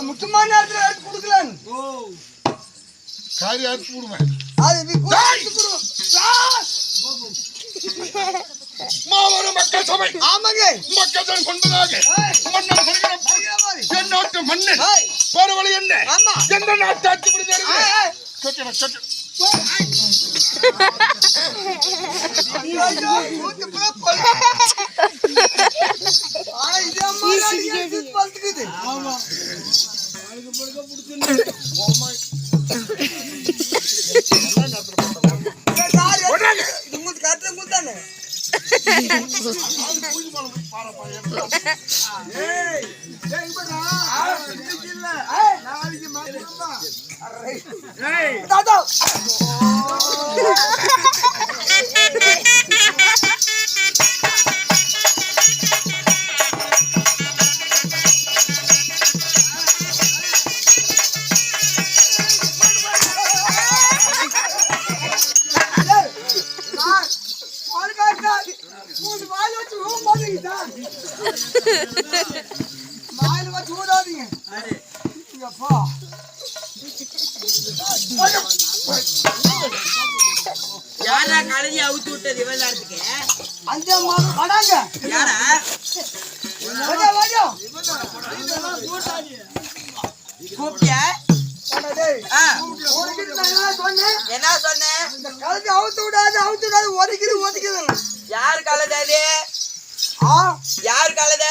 முக்கியமான நேரத்துல எடுத்து கொடுக்கலான்னு காரியம் எடுத்து கொடுவேன். மாவரும் மக்கள் சபை ஆமாங்க மக்கள் தான் கொண்டதாக மன்னர் என் நாட்டு மன்னன் பரவலை என்ன எந்த நாட்டு ஆட்சி புரிந்தாரு யாரா கழுதி அவுத்து விட்டது விவகாரத்துக்கு அந்த வடாங்க யாரா கூப்பிட்டியா? என்ன சொன்னேன்? கழுதி அவுத்து விடாது ஒதுக்குது. யாரு கழுத அது? யாரு கழுத?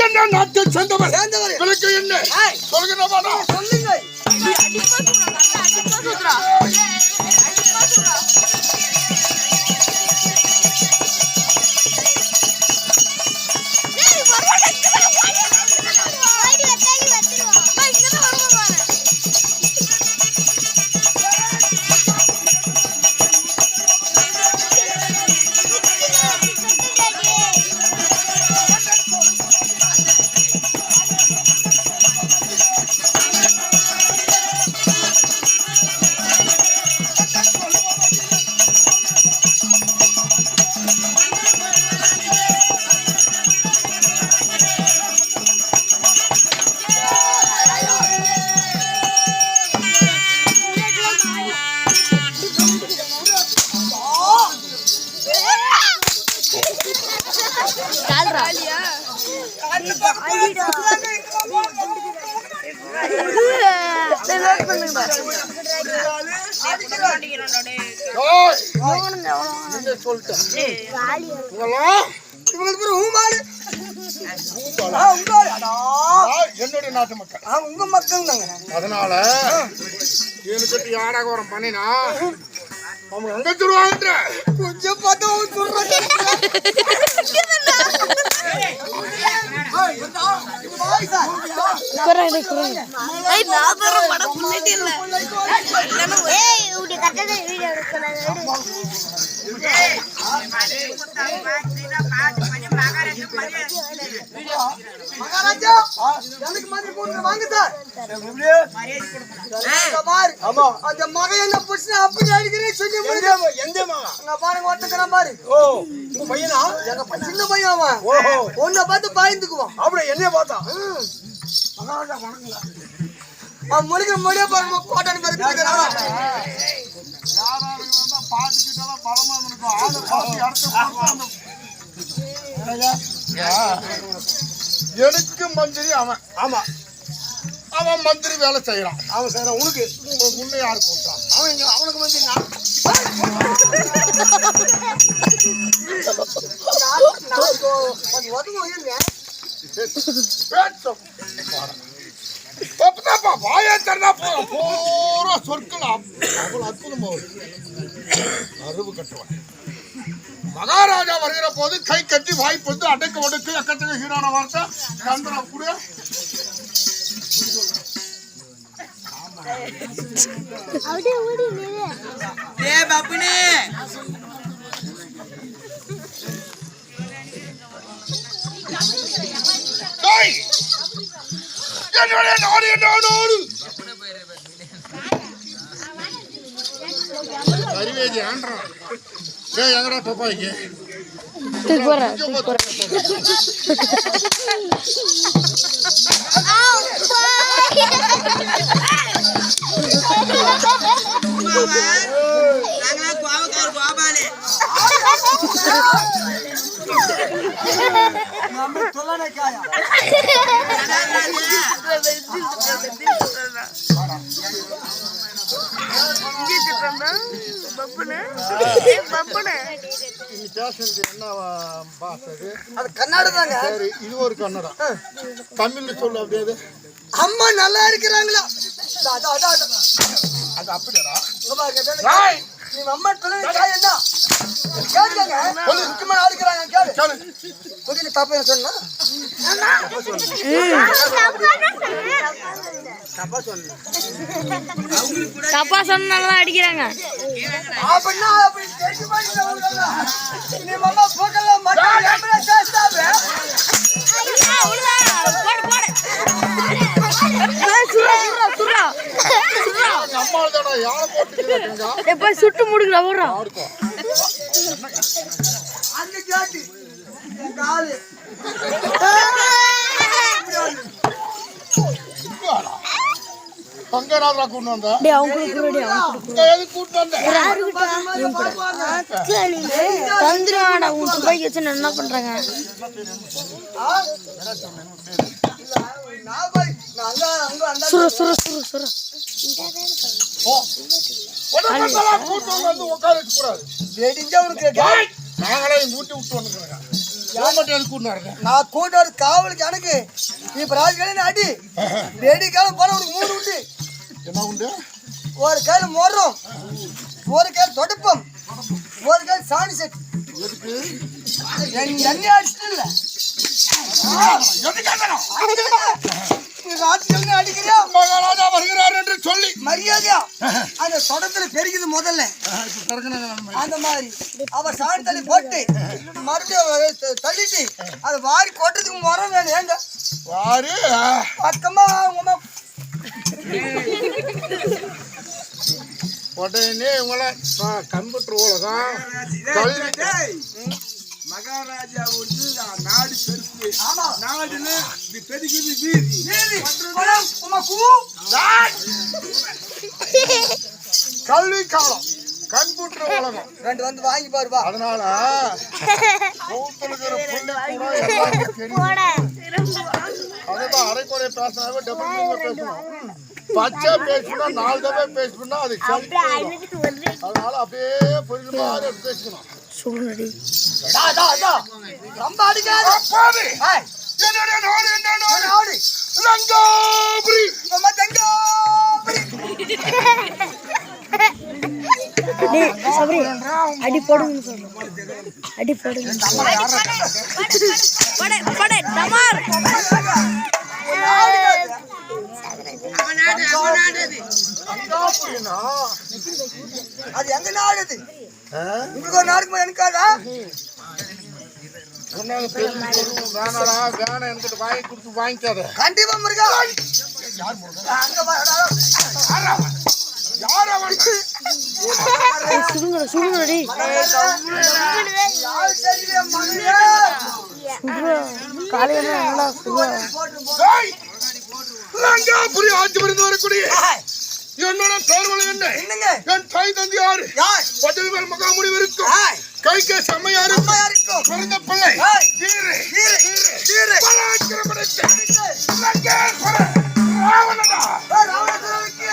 என்ன நாட்டை சேர்ந்தவர் விளக்கு என்ன சொல்லுங்க. என்னுடைய நாட்டு மக்கள் உங்க மக்கள் தாங்க. அதனால எனக்கு ஆடகோரம் பண்ணினா அவங்க அங்க சொல்லுவாங்க கொஞ்சம் பார்த்தா சொல்றாங்க. மகாராஜா எனக்கு மாதிரி போட்டு வாங்க சார். ஆமா அந்த மகன் என்ன புடிச்சு அப்படி அடிக்கிறேன் சொல்லி எந்த மகன் அங்க பாருங்க ஒருத்தக்கறான் பாரு. ஓ உங்க பையனா? எங்க சின்ன பையன் அவன். ஓஹோ உன்னை பார்த்து பயந்துக்குவான். அப்படியே என்னைய பார்த்தா மகாராஜா வணங்குங்க. அவன் முடிக்க முடிய பாருங்க கோட்டை பேர் கேக்குறான். யாராவது வந்தா பாட்டுக்கிட்டலாம் பலமா இருக்கும். ஆளு பாத்து அடுத்து எனக்கு மந்திரி அவன். ஆமா அவன் மந்திரி வேலை செய்யறான். அவன் செய்யறான். உனக்கு முன்ன யாரு கூப்பிட்டான்? அவனுக்கு மந்திரி வாயை தரா பூரா சொற்கலாம். அவ்வளவு அற்புதம் அறிவு கட்டுவான். மகாராஜா வருகிற போது கை கட்டி வாய்ப்பு வந்து அடக்க ஒடுக்கு எக்கச்சக்க ஹீரோன வார்த்தை கந்தன கூட பப்புனே அறிவேஜி ஆண்டான் எங்கடா தொப்பாய்க்கு கோபாலே கர்நாடகாங்க. இது ஒரு கன்னடம். தமிழ்ல சொல்லு அப்படியே. அம்மா நல்லா இருக்கிறாங்களா? அது அப்படியாடா? நீ அம்மா சொல்லுங்க என்ன கேளுங்க. முக்கியமான ஆளுக்கிறாங்க கேளு. புதிய தப்பா சொன்னா தப்பா சொன்னாலும் அடிக்கிறாங்க. அப்படின்னா அப்படி தெரிஞ்சு நீ அம்மா போகல மாட்டாங்க. சுட்டு முடுக்குறா அந்த கேட்டு காலு பங்கராஜா கூட்டு வந்த கூட்டு வந்த தந்துருவாடா உன் துப்பாக்கி வச்சு என்ன பண்றாங்க? சுர சுர சுர சுர நான் கூட்டாரு காவலுக்கு எனக்கு இப்ப ராஜ்கால அடி ரெடி காலம் போன உனக்கு 3 உண்டு. என்ன உண்டு? ஒரு கையில மோர்றோம், ஒரு கையில தொடுப்பம், ஒரு கையில சாணி செட். என்ன அடிச்சுட்டு இல்ல அடிக்கிறியா? மகாராஜா வருகிறார் என்று சொல்லி மரியாதையா அந்த தொடத்துல பெருகுது முதல்ல. அந்த மாதிரி அவர் சாணி தள்ளி போட்டு மறுபடியும் தள்ளிட்டு அதை வாரி கொட்டதுக்கு மரம் வேணும். ஏங்க வாரி பக்கமா உங்க உடனே உங்களை கம்ப்யூட்டர் உலகம் கல்வி மகாராஜா வந்து நாடு பெருசு. ஆமா நாடுல பெருகுது வீதி. கல்வி காலம் கம்ப்யூட்டர் உலகம் ரெண்டு வந்து வாங்கி பாருப்பா. அதனால அதுதான் அரைக்குறை பேசினாவே டபுள் பேசணும். பச்சை பேசணும்னா 4 தடவை பேசணும்னா அது அதனால அப்படியே புரிஞ்சு மாதிரி பேசணும். ரொம்ப அடிக்காது. என்னுடைய நாடு என்ன நாடு? நாடு லங்காபுரி. அம்மா தங்காபுரி. டேய் சபரி அடி போடுங்கன்னு சொல்றேன். அடி போடுங்க. படே டமார். அவன் நாடு அது. தங்காபுரினா அது எங்க நாடு அது? உங்களுக்கு ஒரு நாடுக்கு போய் எனக்காதா? உன்னால பெரிய வேணாடா வேணாம் என்கிட்ட வாங்கி கொடுத்து வாங்கிக்காத. கண்டிப்பா முருகா. யார் முருகன்? அங்க பாருடா. யார் அவன்? சுடுங்கடா டேய். யார் சரியில்லை மகனே. காலையில நல்லா சுடுவா. டேய், லங்காபுரி ஆட்சி புரிந்து வரக்கூடிய என்னோட தேர்வலை என்ன? என்னங்க? என் தாய் தந்தை யாரு? யார்? பதவி மேல் மகாமுடி இருக்கும். ஹாய். கைக்கு செம்மையாரு அம்மையாருக்கும் பிறந்த பிள்ளை. ஹாய். வீரு வீரு. வீரு. பராக்கிரமடைத்த லங்கேஸ்வர ராவணனா. ராவணனுக்கு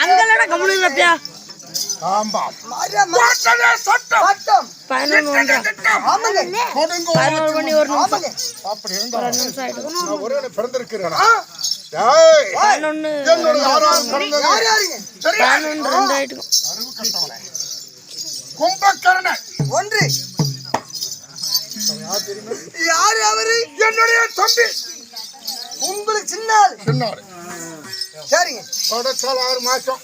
அங்கலடா கம்முனுங்கப்பா. ஆமா. மாரியா வாசனே சட்டம். சட்டம். 11 ஆமாங்க. கொடுங்கோ. 11 மணி ஒரு நிமிஷம். ஆமாங்க. அப்படி இருந்தா ஒரு நிமிஷம் ஆயிடும். நான் ஒரே பிறந்திருக்கிறேன். டேய், 11 என்னோட யாராவது பிறந்தது? யார் யாருங்க? சரியா? 11 2 ஆயிடும். அறிவு கட்டவனே. கும்பகர்ணன். ஒன்று. யார் அவரு? என்னுடைய தம்பி. உங்களுக்கு சின்னால். சின்னாரு. சரிங்க. படைச்சால் 6 மாசம்.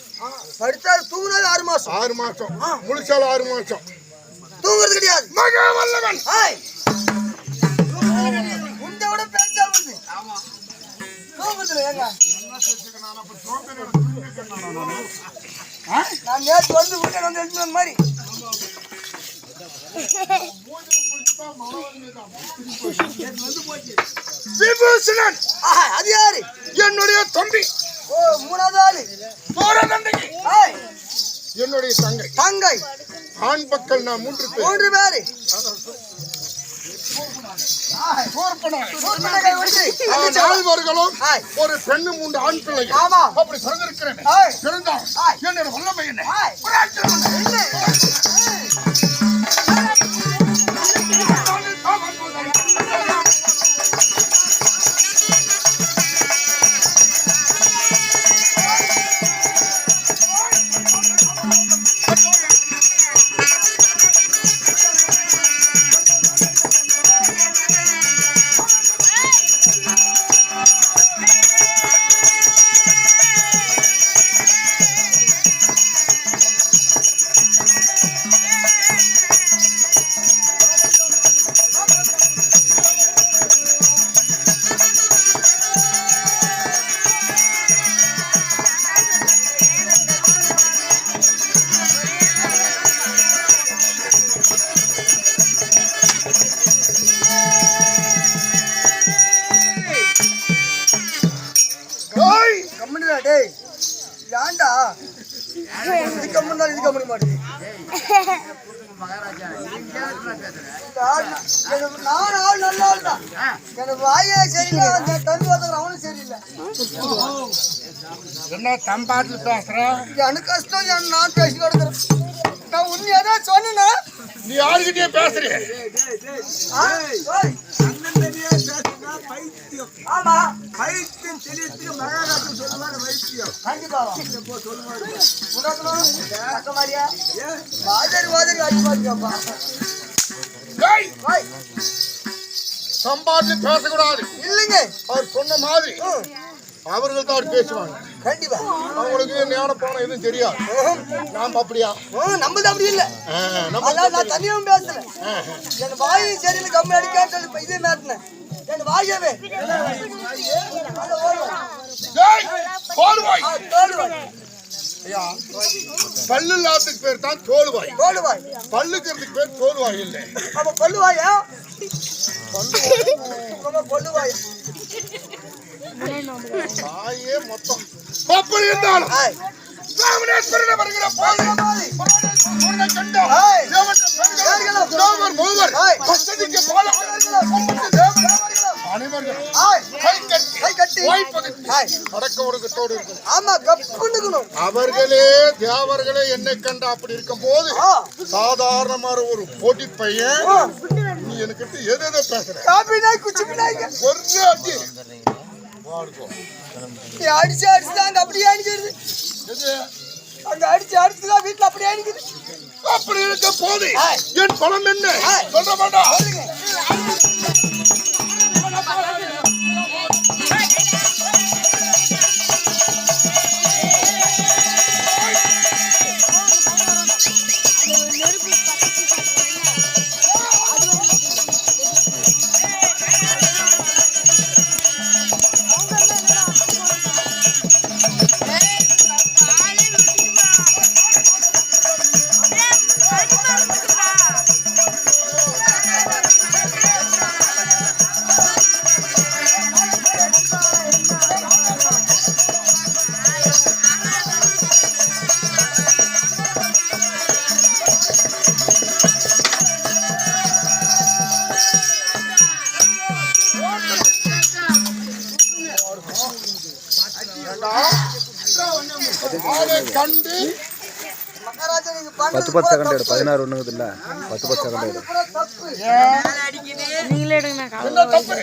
படித்தால் தூங்குனது 6 மாசம். 6 மாசம். முழிச்சால் 6 மாசம். தூங்குறது கிடையாது. மகா வல்லவன். ஹாய். உண்டை விட பேச்சா வருது. தூங்குறது ஏங்க? நான் நேற்று வந்து உண்டை வந்து எடுத்து வந்த மாதிரி. விபூஷணன். ஆஹா, அது யாரு? என்னுடைய தம்பி. ஓ, மூணாவது ஆளு. சூரநந்தினி. ஹாய். என்னுடைய தங்கை. தங்கை. ஆண் பக்கம் நான் 3 பேர். 3 பேரு. சூர்பனாய். சூர்பனகை ஒன்று. 4 ஹாய். ஒரு பெண்ணு 3 ஆண் பிள்ளைகள். ஆமா. அப்படி பிறந்திருக்கிறேன். ஹாய். பிறந்தான். ஹாய். என்னோட வல்லமை என்ன? ஹாய். என்ன? கம்முனுடா டேய். ஏன்டா? இது கம்முனா இது கம்முன மாட்டேங்குது. நான் ஆள் நல்ல ஆள் தான். எனக்கு வாயே சரியில்லை, அந்த தம்பி ஒருத்தர் அவனும் சரியில்லை. என்ன தம்பாட்டில் பேசுற? எனக்கு கஷ்டம், நான் பேசி கொடுக்குறேன். நான் உண்மையா தான் சொன்னேன்னா. நீ யாருக்கிட்டே பேசுறிய? ஆமா, பைத்தியம் தெளியத்துக்கு மகாராஜன் சொல்லுவாரு வைத்தியம். கண்டிப்பா மாதிரியா வாதரி அடிப்பாருப்பா. சம்பாட்டில் பேசக்கூடாது இல்லைங்க, அவர் சொன்ன மாதிரி அவர்கள் தான் அவர் பேசுவாங்க. கண்டிப்பா அவங்களுக்கு ஞான போன எதுவும் தெரியாது. நாம அப்படியா? நம்மளது அப்படி இல்லை. நான் தனியாவும் பேசல. என் வாயும் சரியில்லை, கம்மி அடிக்கான்னு சொல்லி இதே மாட்டினேன். என் வாயவே டேய், தோல்வாய். தோல்வாய் ஐயா, பல்லு இல்லாததுக்கு பேர் தான் தோல்வாய். தோல்வாய் பல்லுக்கிறதுக்கு பேர் தோல்வாய் இல்லை. அப்ப கொல்லுவாயா கொல்லுவாயா வாயே மொத்தம் அப்படி இருந்தாலும் ராமநேஸ்வரனை வருகிற போது முருகனை கண்டால் தேவர்கள் தேவர் மூவர் பக்தனுக்கு அனைவரும் கை கட்டி அடக்க ஒடுக்கத்தோடு இருக்கும். ஆமா கப்புண்டுக்கணும். அவர்களே தேவர்களே என்னை கண்ட அப்படி இருக்கும் போது சாதாரணமான ஒரு போட்டி பையன் நீ எனக்கு எதோ பேசுற காப்பினாய் குச்சி பினாய்ங்க ஒரு அடி வாடுக்கும். நீ அடிச்சு அடிச்சுதான் அங்க அப்படியே அடிக்கிறது. அங்க அடிச்சு அடிச்சுதான் வீட்டுல அப்படியே அடிக்குது. அப்படி இருக்க போது என் பலம் என்ன சொல்ல மாட்டான். கண்டு மகாராஜனுக்கு 10 செகண்ட் எடு 16 ஒண்ணுங்குது இல்ல 10 செகண்ட் எடு தப்பு நீங்களே எடுங்க நான் என்ன தப்பு